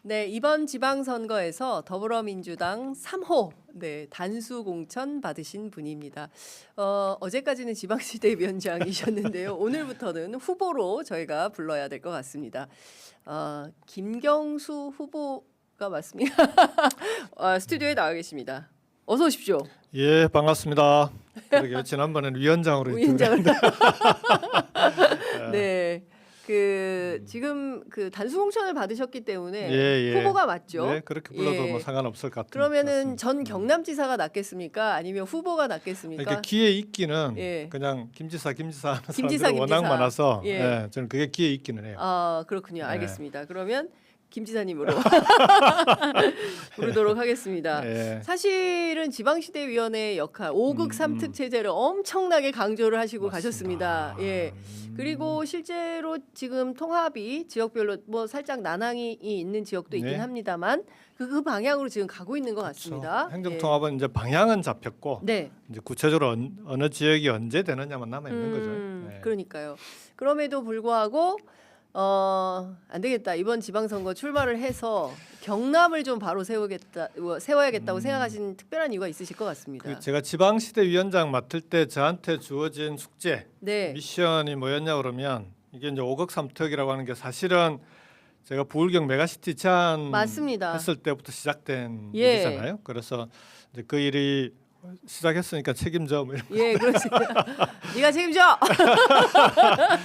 네, 이번 지방선거에서 더불어민주당 3호 단수 공천 받으신 분입니다. 어제까지는 지방시대 위원장이셨는데요. 오늘부터는 후보로 저희가 불러야 될 것 같습니다. 김경수 후보가 맞습니다. 스튜디오에 나와 계십니다. 어서 오십시오. 예, 반갑습니다. 그러게요. 지난번에는 위원장으로 위원장으로. 인터뷰했는데. 네. 지금 단수 공천을 받으셨기 때문에 예. 후보가 맞죠? 네, 그렇게 불러도 예. 뭐 상관없을 것 같아요. 그러면은 전 경남지사가 낫겠습니까? 아니면 후보가 낫겠습니까? 그러니까 기회 있기는 예. 그냥 김지사 하는 김지사, 사람들이 워낙 김지사. 많아서 예. 예, 저는 그게 기회 있기는 해요. 아, 그렇군요. 네. 알겠습니다. 그러면 김 지사님으로 부르도록 하겠습니다. 예. 사실은 지방시대위원회 역할 5극 3특 체제를 엄청나게 강조를 하시고 맞습니다. 가셨습니다. 예. 그리고 실제로 지금 통합이 지역별로 뭐 살짝 난항이 있는 지역도 있긴 네. 합니다만 그 방향으로 지금 가고 있는 것 같습니다. 그렇죠. 행정통합은 이제 방향은 잡혔고 네. 이제 구체적으로 어느 지역이 언제 되느냐만 남아 있는 거죠. 예. 그러니까요. 그럼에도 불구하고 안 되겠다. 이번 지방선거 출마를 해서 경남을 좀 바로 세워야겠다고 생각하신 특별한 이유가 있으실 것 같습니다. 제가 지방시대위원장 맡을 때 저한테 주어진 숙제 네. 미션이 뭐였냐 그러면 이게 이제 5극 3특이라고 하는 게 사실은 제가 부울경 메가시티 맞습니다. 제안했을 때부터 시작된 예. 일이잖아요. 그래서 이제 그 일이 시작했으니까 책임져 뭐 이런. 예, 그렇습니다. 네가 책임져.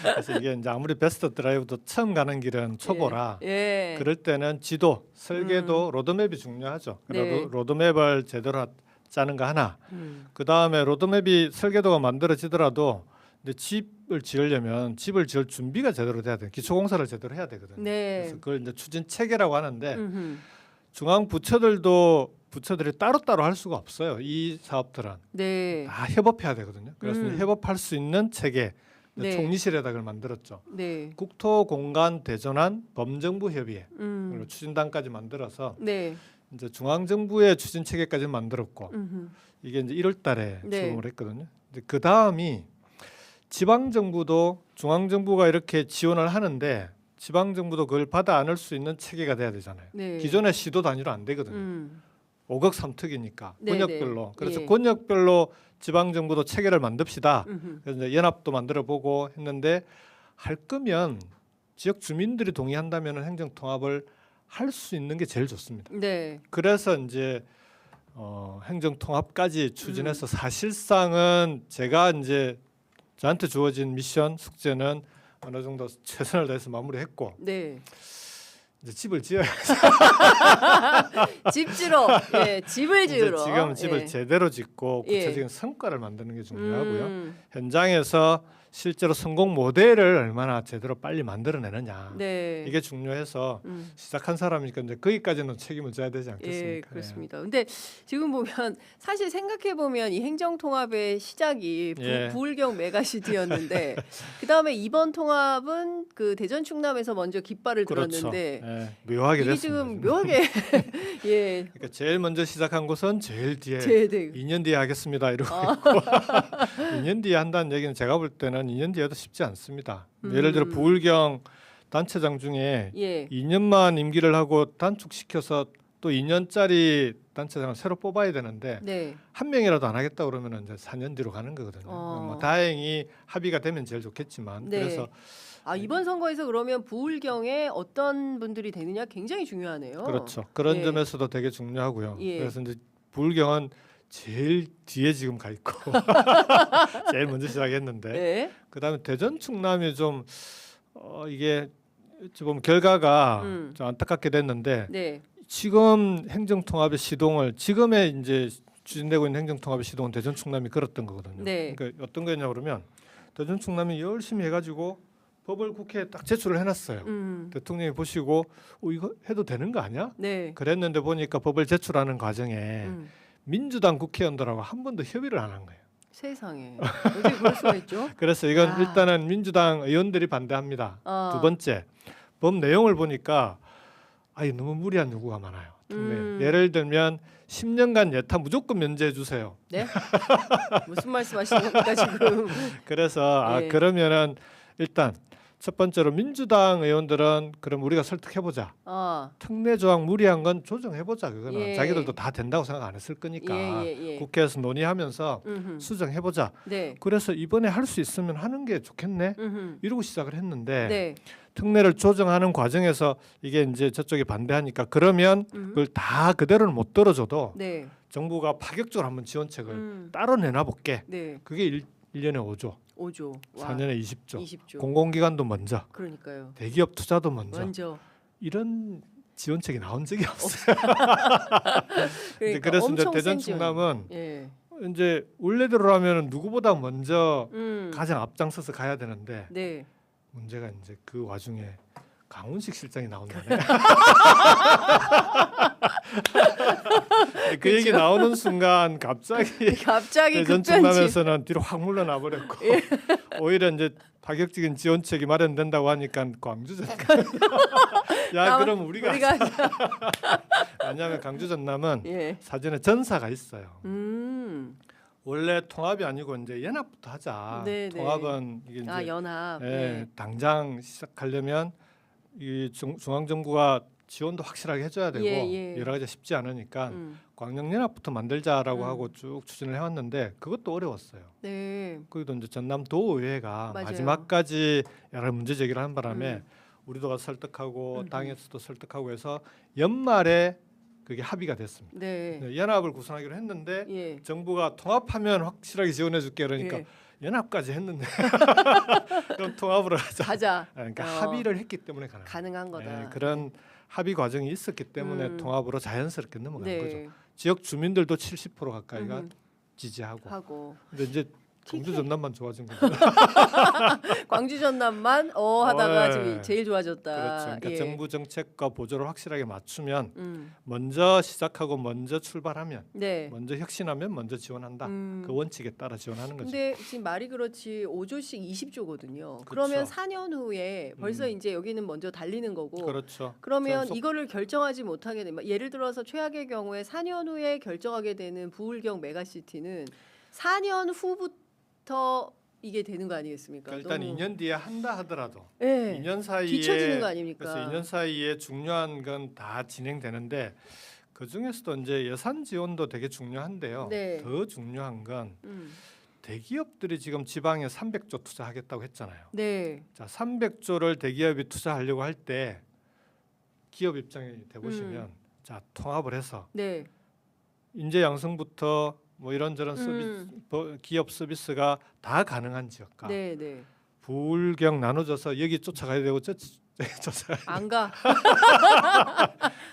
그래서 이게 이제 아무리 베스트 드라이브도 처음 가는 길은 초보라. 예. 그럴 때는 지도, 설계도, 로드맵이 중요하죠. 네. 로드맵을 제대로 짜는 거 하나. 그 다음에 로드맵이 설계도가 만들어지더라도 근데 집을 지으려면 집을 지을 준비가 제대로 돼야 돼. 기초공사를 제대로 해야 되거든요. 네. 그래서 그걸 이제 추진 체계라고 하는데 음흠. 중앙 부처들이 따로따로 할 수가 없어요. 이 사업들은 네. 다 협업해야 되거든요. 그래서 협업할 수 있는 체계 네. 총리실에다 그걸 만들었죠. 네. 국토공간대전환 범정부협의회 그리고 추진단까지 만들어서 네. 이제 중앙정부의 추진 체계까지 만들었고 음흠. 이게 이제 1월달에 네. 출범을 했거든요. 그 다음이 지방정부도 중앙정부가 이렇게 지원을 하는데 지방정부도 그걸 받아 안을 수 있는 체계가 돼야 되잖아요. 네. 기존의 시도 단위로 안 되거든요. 5극 3특이니까 네, 권역별로. 네. 그래서 예. 권역별로 지방정부도 체계를 만듭시다. 음흠. 그래서 이제 연합도 만들어보고 했는데 할 거면 지역 주민들이 동의한다면 행정통합을 할 수 있는 게 제일 좋습니다. 네. 그래서 이제 행정통합까지 추진해서 사실상은 제가 이제 저한테 주어진 미션 숙제는 어느 정도 최선을 다해서 마무리했고 네. 이제 집을 지어야 집지로. 예, 집을 이제 지으러. 지금 집을 예. 제대로 짓고 예. 구체적인 성과를 만드는 게 중요하고요. 음. 현장에서 실제로 성공 모델을 얼마나 제대로 빨리 만들어내느냐 네. 이게 중요해서 시작한 사람이니까 이제 거기까지는 책임을 져야 되지 예, 않겠습니까? 그렇습니다. 근데 지금 보면 사실 생각해 보면 이 행정 통합의 시작이 예. 부울경 메가시티였는데 그 다음에 이번 통합은 그 대전 충남에서 먼저 깃발을 그렇죠. 들었는데 예, 묘하게 이게 됐습니다. 지금 묘하게 예, 그러니까 제일 먼저 시작한 곳은 제일 뒤에 제 2년 뒤에 하겠습니다 이러고 아. 있고 2년 뒤에 한다는 얘기는 제가 볼 때는 2년 뒤에도 쉽지 않습니다. 예를 들어 부울경 단체장 중에 예. 2년만 임기를 하고 단축시켜서 또 2년짜리 단체장을 새로 뽑아야 되는데 네. 한 명이라도 안 하겠다 그러면 이제 4년 뒤로 가는 거거든요. 뭐 다행히 합의가 되면 제일 좋겠지만 네. 그래서 이번 선거에서 그러면 부울경에 어떤 분들이 되느냐 굉장히 중요하네요. 그렇죠. 그런 예. 점에서도 되게 중요하고요. 예. 그래서 이제 부울경은 제일 뒤에 지금 가 있고 제일 먼저 시작했는데 네. 그다음에 대전 충남이 좀 이게 지금 결과가 좀 안타깝게 됐는데 네. 지금 행정통합의 시동을 지금의 이제 추진되고 있는 행정통합의 시동은 대전 충남이 걸었던 거거든요. 네. 그러니까 어떤 거였냐 그러면 대전 충남이 열심히 해가지고 법을 국회에 딱 제출을 해놨어요. 대통령이 보시고 이거 해도 되는 거 아니야? 네. 그랬는데 보니까 법을 제출하는 과정에 민주당 국회의원들하고 한 번도 협의를 안 한 거예요. 세상에 어떻게 그럴 수가 있죠? 그래서 이건 일단은 민주당 의원들이 반대합니다. 두 번째, 법 내용을 보니까 너무 무리한 요구가 많아요. 예를 들면 10년간 예타 무조건 면제해 주세요. 네? 무슨 말씀하시는 겁니까 지금? 그래서 예. 그러면은 일단 첫 번째로 민주당 의원들은 그럼 우리가 설득해보자. 특례 조항 무리한 건 조정해보자. 그거는 예. 자기들도 다 된다고 생각 안 했을 거니까 예. 국회에서 논의하면서 음흠. 수정해보자. 네. 그래서 이번에 할 수 있으면 하는 게 좋겠네. 음흠. 이러고 시작을 했는데 네. 특례를 조정하는 과정에서 이게 이제 저쪽이 반대하니까 그러면 그걸 다 그대로는 못 들어줘도 네. 정부가 파격적으로 한번 지원책을 음. 따로 내놔볼게. 네. 그게 1년에 5조, 5조. 4년에 20조. 20조. 공공기관도 먼저, 그러니까요. 대기업 투자도 먼저. 이런 지원책이 나온 적이 없어요. 그러니까 그래서 이제 엄청 대전 센 지원. 충남은 예. 이제 원래대로라면 누구보다 먼저 음. 가장 앞장서서 가야 되는데 네. 문제가 이제 그 와중에 강훈식 실장이 나온다네. 그 얘기 나오는 순간 갑자기 대전 급변치. 충남에서는 뒤로 확 물러나 버렸고 오히려 이제 파격적인 지원책이 마련된다고 하니까 광주 전남 야 그럼 우리가 왜냐하면 강주 전남은 예. 사전에 전사가 있어요. 음. 원래 통합이 아니고 이제 연합부터 하자. 네, 통합은 이게 이제 연합. 예, 당장 시작하려면 이 중앙정부가 지원도 확실하게 해줘야 되고 예. 여러 가지 쉽지 않으니까 광역연합부터 만들자라고 하고 쭉 추진을 해왔는데 그것도 어려웠어요. 네. 거기도 이제 전남도의회가 맞아요. 마지막까지 여러 문제 제기를 한 바람에 우리도 설득하고 당에서도 설득하고 해서 연말에 그게 합의가 됐습니다. 네. 연합을 구성하기로 했는데 예. 정부가 통합하면 확실하게 지원해줄게 그러니까 예. 연합까지 했는데 그럼 통합으로 하자. 그러니까 합의를 했기 때문에 가능한 거다. 그런 합의 과정이 있었기 때문에 통합으로 자연스럽게 넘어간 네. 거죠. 지역 주민들도 70% 가까이가 지지하고. 근데 이제 광주 전남만 좋아진 거죠. 광주 전남만 하다가 지금 제일 좋아졌다. 그렇죠. 그러니까 예. 정부 정책과 보조를 확실하게 맞추면 먼저 시작하고 먼저 출발하면 네. 먼저 혁신하면 먼저 지원한다. 그 원칙에 따라 지원하는 거죠. 근데 지금 말이 그렇지 5조씩 20조거든요. 그러면 4년 후에 벌써 이제 여기는 먼저 달리는 거고. 그렇죠. 그러면 이거를 결정하지 못하게 되면 예를 들어서 최악의 경우에 4년 후에 결정하게 되는 부울경 메가시티는 4년 후부터 이게 되는 거 아니겠습니까? 그러니까 일단 2년 뒤에 한다 하더라도 네. 2년 사이에 뒤처지는 거 아닙니까? 그래서 2년 사이에 중요한 건 다 진행되는데 그 중에서도 이제 예산 지원도 되게 중요한데요. 네. 더 중요한 건 대기업들이 지금 지방에 300조 투자하겠다고 했잖아요. 네. 자, 300조를 대기업이 투자하려고 할 때 기업 입장에 대 보시면 자, 통합을 해서 네. 인재 양성부터 뭐 이런저런 서비스, 기업 서비스가 다 가능한 지역과 네, 네. 부울경 나눠져서 여기 쫓아가야 되고 저 쫓아가야 안 가.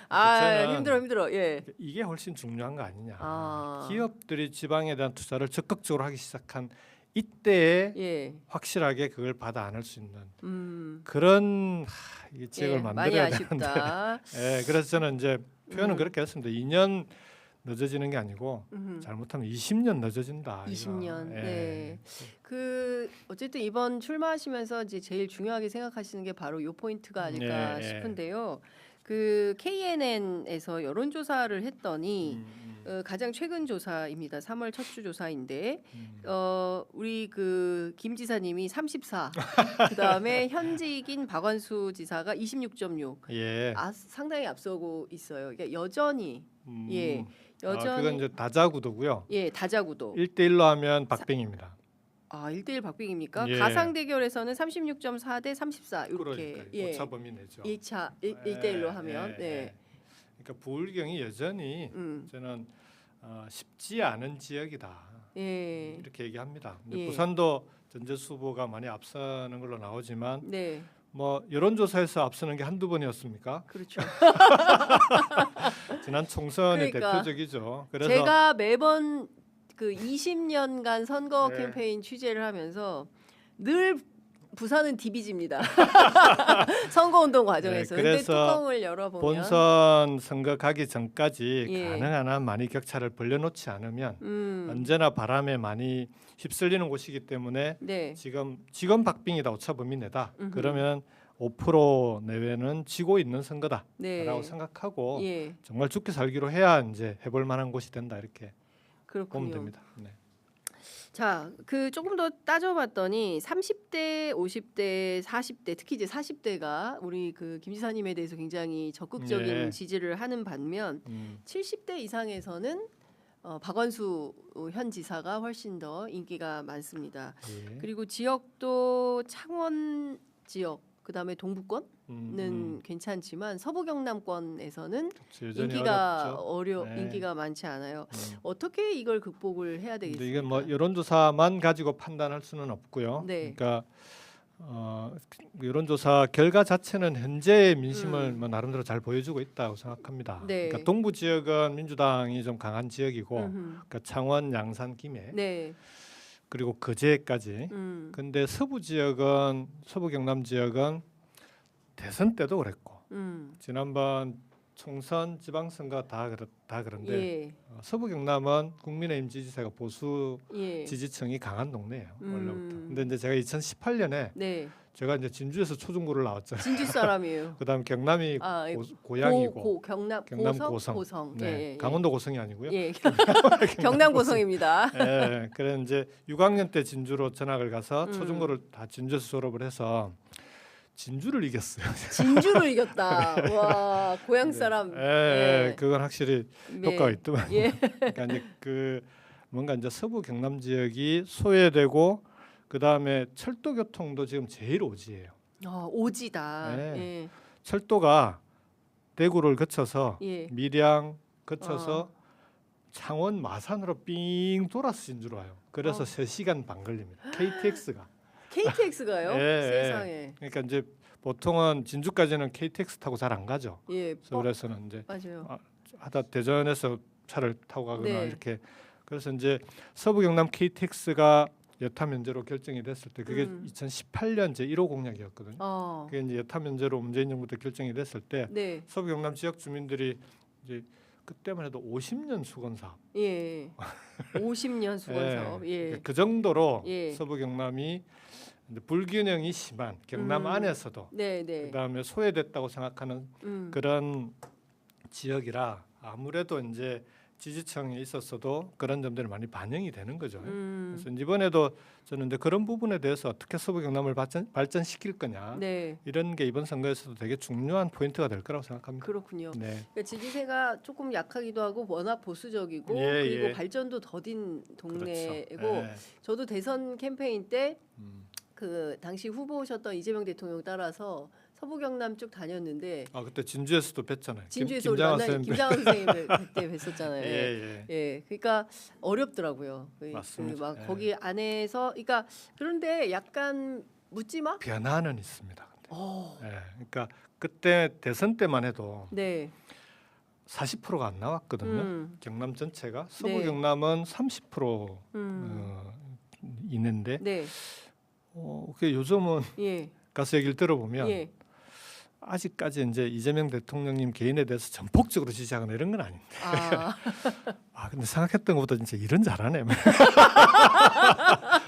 저는 힘들어. 예. 이게 훨씬 중요한 거 아니냐. 기업들이 지방에 대한 투자를 적극적으로 하기 시작한 이때에 예. 확실하게 그걸 받아 안을 수 있는 그런 이 지역을 만들어야 많이 되는데. 아쉽다. 예, 그래서 저는 이제 표현은 그렇게 했습니다. 2년 늦어지는 게 아니고 잘못하면 20년 늦어진다. 20년. 이거. 예. 네. 그 어쨌든 이번 출마하시면서 이제 제일 중요하게 생각하시는 게 바로 요 포인트가 아닐까 싶은데요. 그 KNN에서 여론조사를 했더니 가장 최근 조사입니다. 3월 첫 주 조사인데 우리 그 김 지사님이 34, 그다음에 현직인 박완수 지사가 26.6. 예. 상당히 앞서고 있어요. 그러니까 여전히 그건 이제 다자구도고요. 예, 다자구도. 1대1로 하면 박빙입니다. 1대1 박빙입니까? 예. 가상 대결에서는 36.4 대 34 이렇게. 그러니까 오차 범위 내죠. 1대1로 하면. 네. 그러니까 부울경이 여전히 저는 쉽지 않은 지역이다. 예. 이렇게 얘기합니다. 근데 부산도 전재수 후보가 많이 앞서는 걸로 나오지만 네. 뭐 여론조사에서 앞서는 게 한두 번이었습니까? 그렇죠. 지난 총선의 그러니까 대표적이죠. 그래서 제가 매번 그 20년간 선거 캠페인 취재를 하면서 늘 부산은 디비집니다. 선거운동 과정에서. 근데 그래서 뚜껑을 열어보면 본선 선거 가기 전까지 가능한 한 많이 격차를 벌려놓지 않으면 언제나 바람에 많이 휩쓸리는 곳이기 때문에 지금 박빙이다, 오차 범위 내다. 그러면 5% 내외는 지고 있는 선거다라고 생각하고 정말 죽기 살기로 해야 이제 해볼 만한 곳이 된다 이렇게 그렇군요. 보면 됩니다. 네. 자, 그 조금 더 따져봤더니 30대, 50대, 40대, 특히 이제 40대가 우리 그 김 지사님에 대해서 굉장히 적극적인 예. 지지를 하는 반면 70대 이상에서는 박원수 현 지사가 훨씬 더 인기가 많습니다. 예. 그리고 지역도 창원 지역, 그다음에 동부권은 괜찮지만 서부 경남권에서는 그렇죠. 여전히 인기가 어렵죠. 네. 인기가 많지 않아요. 어떻게 이걸 극복을 해야 근데 되겠습니까? 이게 뭐 여론조사만 가지고 판단할 수는 없고요. 네. 그러니까 여론조사 결과 자체는 현재의 민심을 뭐 나름대로 잘 보여주고 있다고 생각합니다. 네. 그러니까 동부 지역은 민주당이 좀 강한 지역이고, 그러니까 창원, 양산, 김해, 네. 그리고 거제까지. 근데 서부 지역은 서부 경남 지역은 대선 때도 그랬고 지난번 총선 지방선거 다 그런데 예. 서부 경남은 국민의힘 지지세가 보수 예. 지지층이 강한 동네예요 원래부터. 근데 이제 제가 2018년에 네. 제가 이제 진주에서 초중고를 나왔잖아요. 진주 사람이에요. 그다음 경남이 아, 고향이고 경남 고성. 고성. 네. 예, 예. 강원도 고성이 아니고요. 예. 경남 고성입니다. 예, 그래 이제 6학년 때 진주로 전학을 가서 음. 초중고를 다 진주에서 졸업을 해서 진주를 이겼어요. 진주를 이겼다. 와, 고향 사람. 예, 그건 확실히 효과가 있더만. 예. 그러니까 이제 뭔가 이제 서부 경남 지역이 소외되고 그 다음에 철도 교통도 지금 제일 오지예요. 오지다. 네. 예. 철도가 대구를 거쳐서 예. 밀양 거쳐서 창원 마산으로 삥 돌아서 진주로 와요. 그래서 3시간 반 걸립니다. KTX가. KTX가요? 예, 세상에. 그러니까 이제 보통은 진주까지는 KTX 타고 잘 안 가죠. 예. 서울에서는 이제 맞아요. 하다 대전에서 차를 타고 가거나 네. 이렇게. 그래서 이제 서부 경남 KTX가 여타 면제로 결정이 됐을 때 그게 2018년 제 1호 공약이었거든요. 그게 이제 여타 면제로 문재인 정부 때 결정이 됐을 때 네. 서부 경남 지역 주민들이 이제 그때만 해도 50년 수건 사업. 예. 50년 수건 사업. 예. 그 정도로 예. 서부 경남이 불균형이 심한 경남 안에서도 네, 네. 그다음에 소외됐다고 생각하는 그런 지역이라 아무래도 이제 지지층에 있었어도 그런 점들이 많이 반영이 되는 거죠. 그래서 이번에도 저는 근데 그런 부분에 대해서 어떻게 서부 경남을 발전시킬 거냐 네. 이런 게 이번 선거에서도 되게 중요한 포인트가 될 거라고 생각합니다. 그렇군요. 네. 그러니까 지지세가 조금 약하기도 하고 워낙 보수적이고 예, 그리고 예. 발전도 더딘 동네이고 그렇죠. 예. 저도 대선 캠페인 때 그 당시 후보셨던 이재명 대통령 따라서 서부 경남 쭉 다녔는데 그때 진주에서도 뵀잖아요. 진주에서 우리 만난 김장한 선생님을 그때 뵀었잖아요. 예. 예, 그러니까 어렵더라고요. 맞습니다. 막 거기 안에서, 그러니까 그런데 약간 묻지마? 변화는 있습니다. 그러니까 그때 대선 때만 해도 네. 40%가 안 나왔거든요. 경남 전체가 서부 네. 경남은 30% 있는데 네. 그 요즘은 예. 가서 얘기를 들어보면 예. 아직까지 이제 이재명 대통령님 개인에 대해서 전폭적으로 지지하거나 이런 건 아닌데. 근데 생각했던 것보다 진짜 일은 잘하네.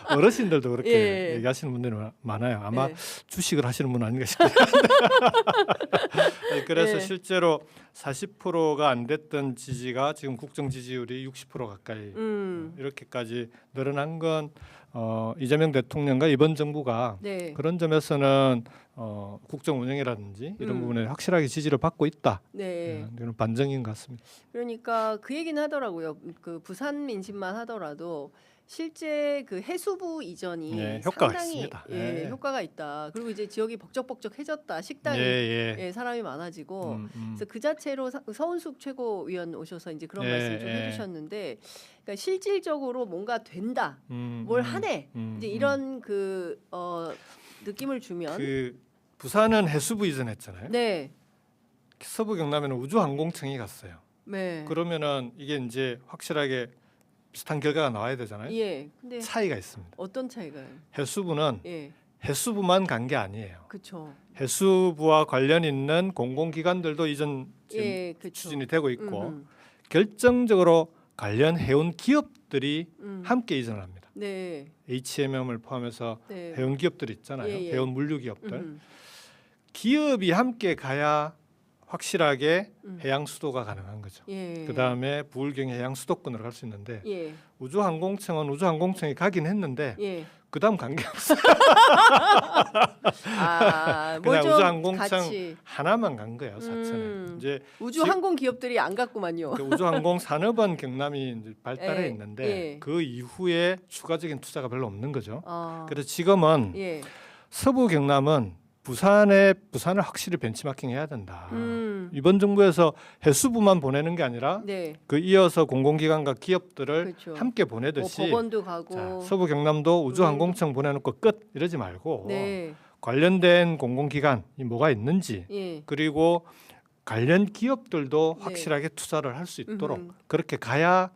어르신들도 그렇게 얘기하시는 분들이 많아요. 아마 주식을 하시는 분은 아닌가 싶어요. 그래서 실제로 40%가 안 됐던 지지가 지금 국정 지지율이 60% 가까이 이렇게까지 늘어난 건 이재명 대통령과 이번 정부가 그런 점에서는 국정 운영이라든지 이런 부분에 확실하게 지지를 받고 있다. 이건 반증인 것 같습니다. 그러니까 그 얘기는 하더라고요. 그 부산 민심만 하더라도 실제 그 해수부 이전이 효과가 상당히 있습니다. 효과가 있다. 그리고 이제 지역이 벅적벅적해졌다. 식당이 사람이 많아지고 그래서 그 자체로 서은숙 최고위원 오셔서 이제 그런 말씀 좀 해주셨는데, 그러니까 실질적으로 뭔가 된다, 뭘 하네, 이제 이런 그 느낌을 주면. 그 부산은 해수부 이전했잖아요. 네. 서부 경남에는 우주항공청이 갔어요. 네. 그러면은 이게 이제 확실하게 비슷한 결과가 나와야 되잖아요. 근데 차이가 있습니다. 어떤 차이가요? 해수부는 해수부만 간 게 아니에요. 그렇죠. 해수부와 관련 있는 공공기관들도 이전 추진이 되고 있고 결정적으로 관련 해운 기업들이 함께 이전합니다. HMM을 포함해서 해운 기업들 있잖아요. 해운 물류 기업들. 기업이 함께 가야 확실하게 해양 수도가 가능한 거죠. 예. 그다음에 부울경 해양 수도권으로 갈 수 있는데 예. 우주항공청은 우주항공청이 가긴 했는데 예. 그다음 관계 없어요. 아, 그냥 뭐좀 우주항공청 같이 하나만 간 거예요. 사천에. 이제 우주항공 기업들이 안 갔구만요. 그 우주항공 산업은 경남이 이제 발달해 예, 있는데 예. 그 이후에 추가적인 투자가 별로 없는 거죠. 아, 그래서 지금은 예. 서부 경남은 부산을 확실히 벤치마킹 해야 된다. 이번 정부에서 해수부만 보내는 게 아니라 네. 그 이어서 공공기관과 기업들을 그렇죠. 함께 뭐 보내듯이 법원도 가고. 자, 서부 경남도 우주항공청 보내놓고 끝 이러지 말고 네. 관련된 공공기관이 뭐가 있는지 예. 그리고 관련 기업들도 네. 확실하게 투자를 할 수 있도록 음흠. 그렇게 가야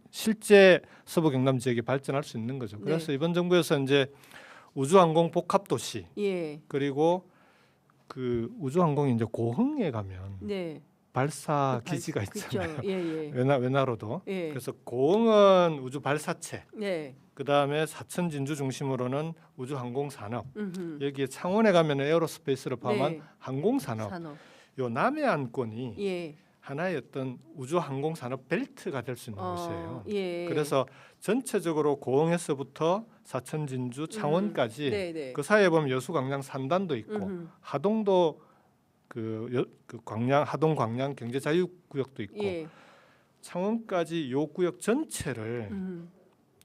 실제 서부 경남 지역이 발전할 수 있는 거죠. 그래서 네. 이번 정부에서 이제 우주항공 복합도시 예. 그리고 그 우주항공이 이제 고흥에 가면 네. 발사 그 기지가 그쵸. 있잖아요. 예, 예. 외나로도. 예. 그래서 고흥은 우주 발사체, 네. 그다음에 사천 진주 중심으로는 우주항공 산업. 음흠. 여기에 창원에 가면 에어로스페이스를 포함한 네. 항공 산업. 산업. 요 남해안권이 예. 하나의 어떤 우주 항공 산업 벨트가 될 수 있는 곳이에요. 예. 그래서 전체적으로 고흥에서부터 사천 진주 창원까지 네, 네. 그 사이에 보면 여수광양 산단도 있고 음흠. 하동도 그 광양 하동 광양 경제 자유구역도 있고 예. 창원까지 요 구역 전체를 음.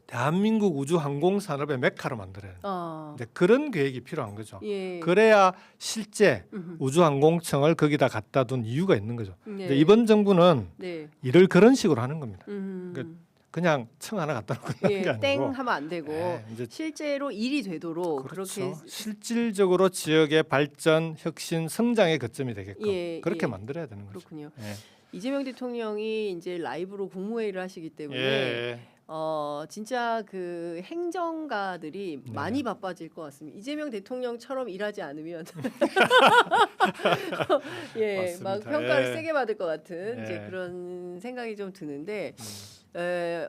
대한민국 우주 항공 산업의 메카로 만들어야 돼요. 아. 이제 그런 계획이 필요한 거죠. 예. 그래야 실제 음흠. 우주항공청을 거기다 갖다 둔 이유가 있는 거죠. 네. 근데 이번 정부는 네. 일을 그런 식으로 하는 겁니다. 음. 그냥 청 하나 갖다 놓고 있는 예, 게 아니고 땡 하면 안 되고 네, 이제 실제로 일이 되도록 그렇죠. 그렇게 실질적으로 지역의 발전, 혁신, 성장의 거점이 되게끔 예, 그렇게 예. 만들어야 되는 거죠. 그렇군요. 예. 이재명 대통령이 이제 라이브로 국무회의를 하시기 때문에 예. 진짜 그 행정가들이 네. 많이 바빠질 것 같습니다. 이재명 대통령처럼 일하지 않으면 예, 맞습니다. 막 평가를 예. 세게 받을 것 같은 예. 이제 그런 생각이 좀 드는데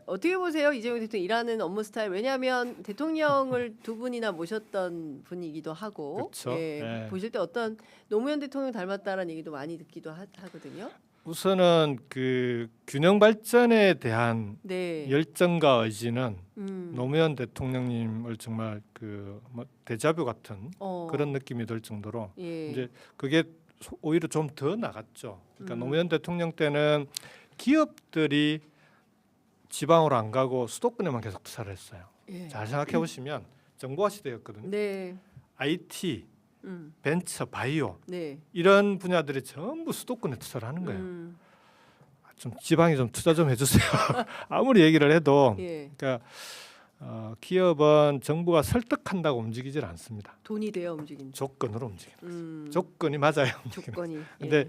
어떻게 보세요? 이재명 대통령 일하는 업무 스타일. 왜냐하면 대통령을 두 분이나 모셨던 분이기도 하고 그쵸. 예, 예. 보실 때 어떤 노무현 대통령 닮았다라는 얘기도 많이 듣기도 하거든요. 우선은 그 균형 발전에 대한 네. 열정과 의지는 음. 노무현 대통령님을 정말 그 뭐 데자뷰 같은 그런 느낌이 들 정도로 예. 이제 그게 오히려 좀 더 나갔죠. 그러니까 음. 노무현 대통령 때는 기업들이 지방으로 안 가고 수도권에만 계속 투자를 했어요. 예. 잘 생각해 보시면 정보화 시대였거든요. 네. IT, 벤처, 바이오 네. 이런 분야들이 전부 수도권에 투자를 하는 거예요. 음. 좀 지방에 좀 투자 좀 해주세요. 아무리 얘기를 해도 예. 그러니까 기업은 정부가 설득한다고 움직이질 않습니다. 돈이 되어 움직인다. 조건으로 움직입니다. 조건이 맞아요. 조건이. 근데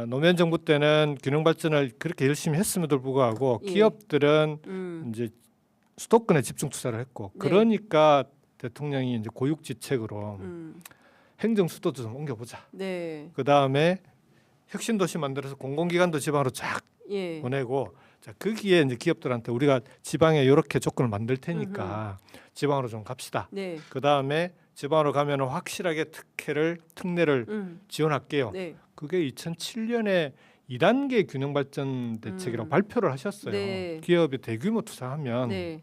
노무현 정부 때는 균형 발전을 그렇게 열심히 했음에도 불구하고 예. 기업들은 이제 수도권에 집중 투자를 했고 네. 그러니까 대통령이 이제 고육지책으로 음. 행정 수도도 좀 옮겨보자. 네. 그 다음에 혁신 도시 만들어서 공공기관도 지방으로 쫙 예. 보내고 자 거기에 이제 기업들한테 우리가 지방에 이렇게 조건을 만들 테니까 지방으로 좀 갑시다. 네. 그 다음에 지방으로 가면 확실하게 특례를 지원할게요. 네. 그게 2007년에 2단계 균형 발전 대책이라고 발표를 하셨어요. 네. 기업이 대규모 투자하면 네.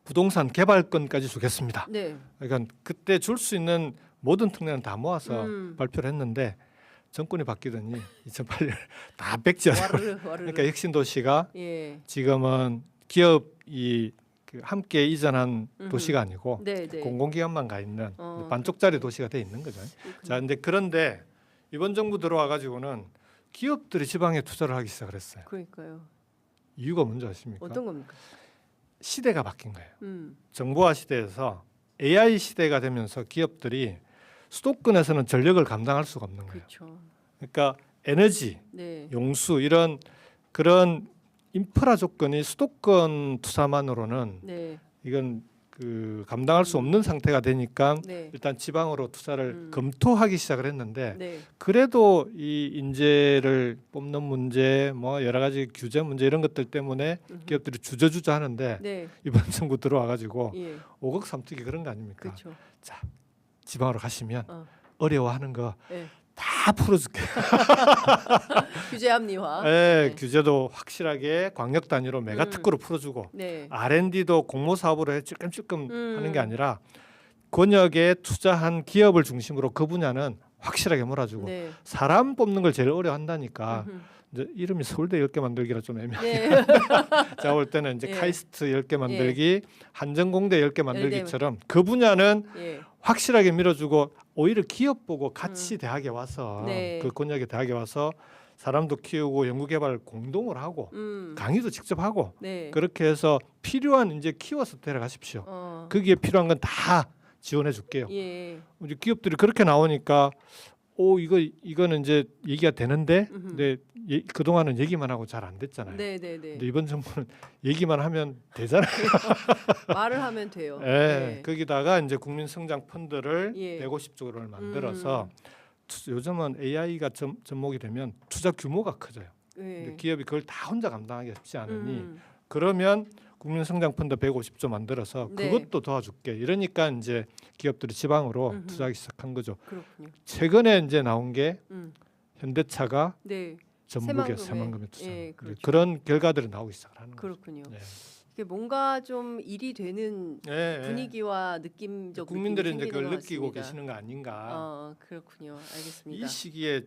부동산 개발권까지 주겠습니다. 네. 그러니까 그때 줄 수 있는 모든 특례는 다 모아서 발표를 했는데 정권이 바뀌더니 2008년 다 백지하더라고요. 그러니까 혁신 도시가 예. 지금은 기업이 그 함께 이전한 도시가 아니고 네, 네. 공공기관만 가 있는 반쪽짜리 도시가 돼 있는 거죠. 자, 근데 그런데 이번 정부 들어와 가지고는 기업들이 지방에 투자를 하기 시작을 했어요. 그러니까요. 이유가 뭔지 아십니까? 어떤 겁니까? 시대가 바뀐 거예요. 정보화 시대에서 AI 시대가 되면서 기업들이 수도권에서는 전력을 감당할 수가 없는 거예요. 그렇죠. 그러니까 에너지, 네. 용수 이런 그런 인프라 조건이 수도권 투자만으로는 네. 이건 그 감당할 수 없는 상태가 되니까 네. 일단 지방으로 투자를 검토하기 시작을 했는데 네. 그래도 이 인재를 뽑는 문제, 뭐 여러 가지 규제 문제 이런 것들 때문에 기업들이 주저주저 하는데 네. 이번 정부 들어와가지고 예. 5억 삼투기 그런 거 아닙니까? 그렇죠. 자, 지방으로 가시면 어. 어려워하는 거 네. 다 풀어줄게. 규제 합리화. 네, 규제도 확실하게 광역 단위로 메가 특구로 풀어주고 네. R&D도 공모 사업으로 해 찔끔찔끔 하는 게 아니라 권역에 투자한 기업을 중심으로 그 분야는 확실하게 몰아주고 네. 사람 뽑는 걸 제일 어려워한다니까. 이제 이름이 서울대 10개 만들기라 좀 애매해. 네. 제가 볼 때는 이제 예. 카이스트 10개 만들기, 한전공대 10개 만들기처럼 그 분야는 예. 확실하게 밀어주고 오히려 기업 보고 같이 대학에 와서 네. 그 권역의 대학에 와서 사람도 키우고 연구개발 공동을 하고 강의도 직접 하고 네. 그렇게 해서 필요한 이제 키워서 데려가십시오. 거기에 필요한 건 다 지원해 줄게요. 예. 이제 기업들이 그렇게 나오니까 이거는 이제 얘기가 되는데 근데 그동안은 얘기만 하고 잘 안 됐잖아요. 네, 네, 네. 근데 이번 정부는 얘기만 하면 되잖아요. 말을 하면 돼요. 네. 거기다가 이제 국민 성장 펀드를 예. 150조 원을 만들어서 요즘은 AI가 접목이 되면 투자 규모가 커져요. 근데 예. 기업이 그걸 다 혼자 감당하기 쉽지 않으니 그러면 국민 성장 펀드 150조 만들어서 네. 그것도 도와줄게. 이러니까 이제 기업들이 지방으로 투자하기 시작한 거죠. 그렇군요. 최근에 이제 나온 게 음. 현대차가 네. 전북에 새만금에 투자. 예, 그렇죠. 그런 결과들이 나오기 시작하는 거죠. 그렇군요. 네. 이게 뭔가 좀 일이 되는 네, 네. 분위기와 느낌적 국민들이 느낌이 이제 그걸 생기는 것 느끼고 같습니다. 계시는 거 아닌가. 그렇군요. 알겠습니다. 이 시기에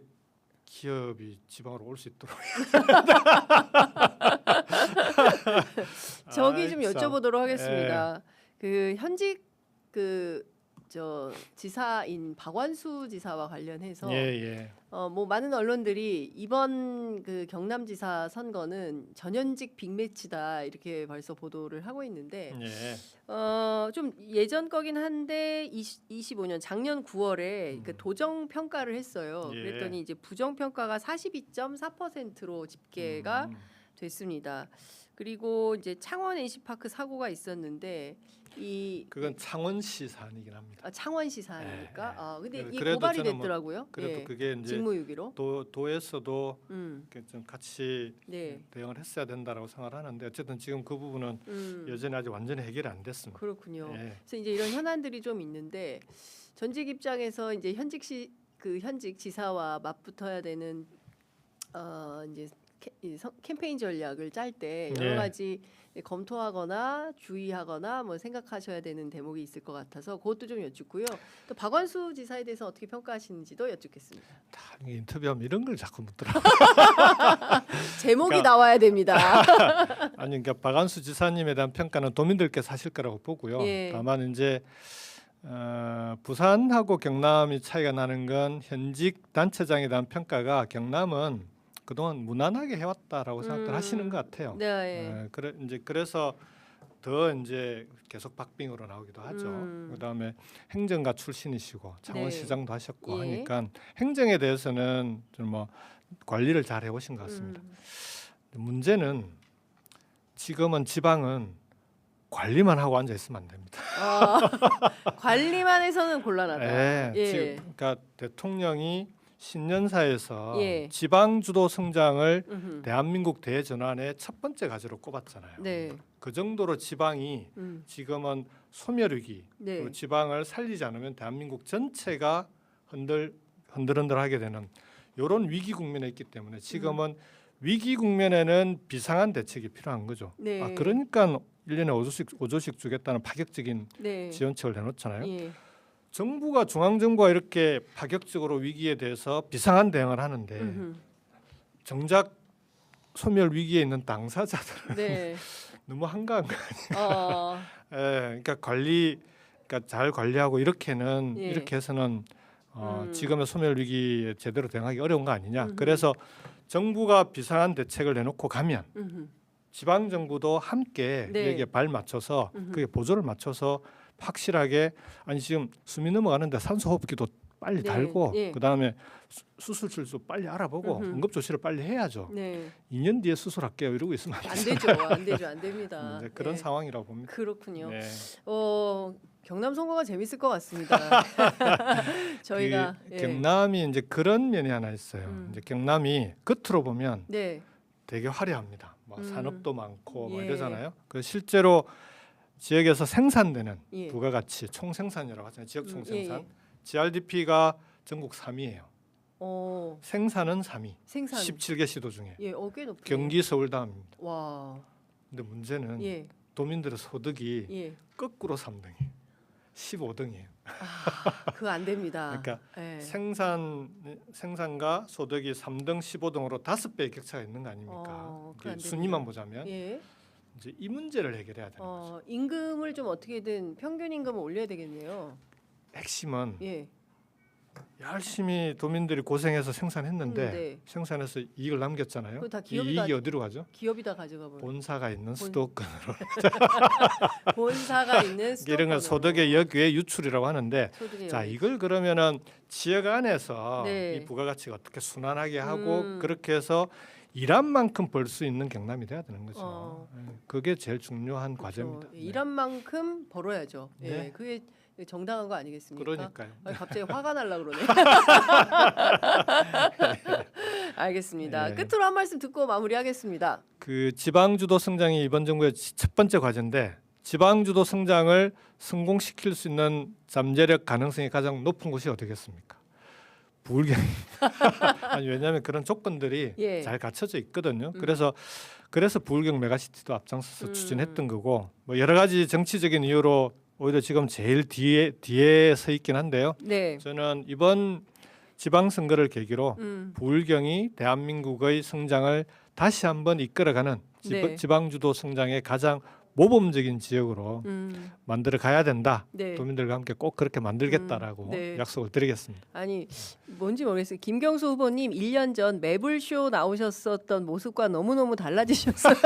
기업이 지방으로 올 수 있도록. 저기 아이, 좀 참. 여쭤보도록 하겠습니다. 그 현직 지사인 박완수 지사와 관련해서 예. 뭐 많은 언론들이 이번 그 경남지사 선거는 전현직 빅매치다 이렇게 벌써 보도를 하고 있는데 예. 좀 예전 거긴 한데 25년 작년 9월에 그 도정 평가를 했어요. 예. 그랬더니 이제 부정 평가가 42.4%로 집계가 됐습니다. 그리고 이제 창원 NC파크 사고가 있었는데 그건 창원시 사안이긴 합니다. 창원시 사안입니까? 근데 이게 그래도 고발이 저는 뭐 됐더라고요. 그래도 예. 그게 이제 직무유기로. 도에서도 음. 좀 같이 네. 대응을 했어야 된다라고 생각을 하는데 어쨌든 지금 그 부분은 여전히 아직 완전히 해결이 안 됐습니다. 그렇군요. 예. 그래서 이제 이런 현안들이 좀 있는데 전직 입장에서 이제 현직 지사와 맞붙어야 되는 이제 캠페인 전략을 짤 때 여러 예. 가지 검토하거나 주의하거나 뭐 생각하셔야 되는 대목이 있을 것 같아서 그것도 좀 여쭙고요. 또 박완수 지사에 대해서 어떻게 평가하시는지도 여쭙겠습니다. 다 인터뷰하면 이런 걸 자꾸 묻더라. 제목이 그러니까 나와야 됩니다. 아니 그러니까 박완수 지사님에 대한 평가는 도민들께서 하실 거라고 보고요. 예. 다만 이제 부산하고 경남이 차이가 나는 건 현직 단체장에 대한 평가가 경남은 그동안 무난하게 해왔다라고 생각을 하시는 것 같아요. 네. 그래서 더 이제 계속 박빙으로 나오기도 하죠. 그다음에 행정가 출신이시고 창원시장도 하셨고 예. 하니까 행정에 대해서는 좀 뭐 관리를 잘 해오신 것 같습니다. 문제는 지금은 지방은 관리만 하고 앉아 있으면 안 됩니다. 관리만 해서는 곤란하다. 예. 지금 그러니까 대통령이 신년사에서 예. 지방 주도 성장을 대한민국 대전환의 첫 번째 과제로 꼽았잖아요. 네. 그 정도로 지방이 지금은 소멸 위기, 네. 그리고 지방을 살리지 않으면 대한민국 전체가 흔들흔들하게 되는 이런 위기 국면에 있기 때문에 지금은 위기 국면에는 비상한 대책이 필요한 거죠. 네. 그러니까 1년에 5조씩 주겠다는 파격적인 네. 지원책을 내놓잖아요. 예. 정부가 중앙정부가 이렇게 파격적으로 위기에 대해서 비상한 대응을 하는데 정작 소멸 위기에 있는 당사자들은 네. 너무 한가한 거 아니에요. 그러니까 그러니까 잘 관리하고 이렇게는 예. 이렇게 해서는 지금의 소멸 위기에 제대로 대응하기 어려운 거 아니냐. 그래서 정부가 비상한 대책을 내놓고 가면 지방 정부도 함께 네. 여기에 발 맞춰서 그게 보조를 맞춰서 확실하게 아니 지금 숨이 넘어가는데 산소 호흡기도 빨리 네. 달고 예. 그다음에 수술 출소 빨리 알아보고 응급 조치를 빨리 해야죠. 네. 2년 뒤에 수술할게요 이러고 있으면 안 되죠. 안 되죠. 안 됩니다. 그런 네. 상황이라고 봅니다. 그렇군요. 네. 경남 선거가 재밌을 것 같습니다. 저희가 경남이 이제 그런 면이 하나 있어요. 이제 경남이 겉으로 보면 네. 되게 화려합니다. 뭐 산업도 많고 뭐 예. 이러잖아요. 그 실제로 지역에서 생산되는 예. 부가가치 총생산이라고 하잖아요. 지역 총생산. 예. GRDP가 전국 3위예요. 생산은 3위. 생산. 17개 시도 중에. 예, 꽤 높네요. 경기 서울 다음입니다. 와. 근데 문제는 예. 도민들의 소득이 예. 거꾸로 3등이 15등이에요. 그거 안 됩니다. 그러니까 예. 생산과 소득이 3등, 15등으로 5배의 격차가 있는 거 아닙니까? 그거 안 순위만 됩니다. 보자면 예. 이제 이 문제를 해결해야 되는 거죠. 임금을 좀 어떻게든 평균 임금을 올려야 되겠네요. 핵심은 예. 열심히 도민들이 고생해서 생산했는데 네. 생산해서 이익을 남겼잖아요. 그거 다 이 기업이 이익이 어디로 가죠? 기업이 다 가져가 버려. 본사가 있는 수도권으로. 본사가 있는 이런 걸 소득의 역외 유출이라고 하는데 소득의 자 역외. 이걸 그러면은 지역 안에서 네. 이 부가가치가 어떻게 순환하게 하고 음. 그렇게 해서 일한 만큼 벌 수 있는 경남이 돼야 되는 거죠. 어. 그게 제일 중요한 그렇죠. 과제입니다. 네. 일한 만큼 벌어야죠. 예. 네. 그게 정당한 거 아니겠습니까? 그러니까요. 갑자기 화가 날라 그러네. 알겠습니다. 네. 끝으로 한 말씀 듣고 마무리하겠습니다. 그 지방주도 성장이 이번 정부의 첫 번째 과제인데 지방주도 성장을 성공시킬 수 있는 잠재력 가능성이 가장 높은 곳이 어디겠습니까? 부울경입니다. 아니, 왜냐하면 그런 조건들이 예. 잘 갖춰져 있거든요. 그래서 부울경 메가시티도 앞장서서 추진했던 거고 뭐 여러 가지 정치적인 이유로 오히려 지금 제일 뒤에 서 있긴 한데요. 네. 저는 이번 지방선거를 계기로 부울경이 대한민국의 성장을 다시 한번 이끌어가는 네. 지방주도 성장의 가장 모범적인 지역으로 만들어 가야 된다. 네. 도민들과 함께 꼭 그렇게 만들겠다라고 네. 약속을 드리겠습니다. 아니 뭔지 모르겠어요. 김경수 후보님 1년 전 매불쇼 나오셨었던 모습과 너무너무 달라지셨어요.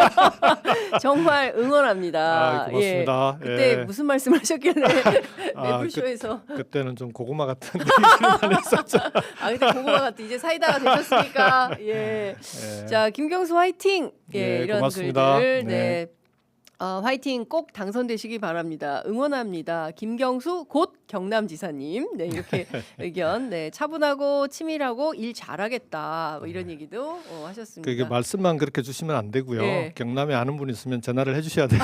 정말 응원합니다. 고맙습니다. 예. 그때 예. 무슨 말씀하셨길래 매불쇼에서 그때는 좀 고구마 같은 얘기를 많이 했었죠. 근데 고구마 같아. 이제 사이다가 되셨으니까. 예. 예. 자, 김경수 화이팅. 예, 네, 이런 고맙습니다. 글들 네. 화이팅 꼭 당선되시기 바랍니다. 응원합니다. 김경수 곧 경남지사님. 네, 이렇게 의견. 네, 차분하고 치밀하고 일 잘하겠다. 뭐 이런 얘기도 하셨습니다. 그게 말씀만 그렇게 주시면 안 되고요. 예. 경남에 아는 분 있으면 전화를 해주셔야 돼요.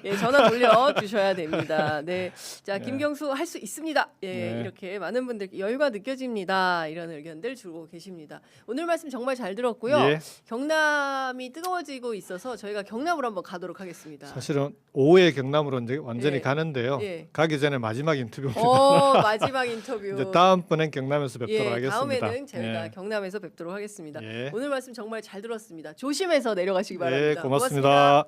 예, 전화 돌려 주셔야 됩니다. 네, 자 네. 김경수 할 수 있습니다. 예, 네. 이렇게 많은 분들 여유가 느껴집니다. 이런 의견들 주고 계십니다. 오늘 말씀 정말 잘 들었고요. 예. 경남이 뜨거워지고 있어서 저희가 경남으로 한번 가도록 하겠습니다. 사실은 오후에 경남으로 이제 완전히 예. 가는데요. 예. 가기 전에 마지막 인터뷰입니다. 마지막 인터뷰. 이제 다음번엔 경남에서 뵙도록 예, 하겠습니다. 다음에는 저희가 예. 경남에서 뵙도록 하겠습니다. 예. 오늘 말씀 정말 잘 들었습니다. 조심해서 내려가시기 바랍니다. 예, 고맙습니다.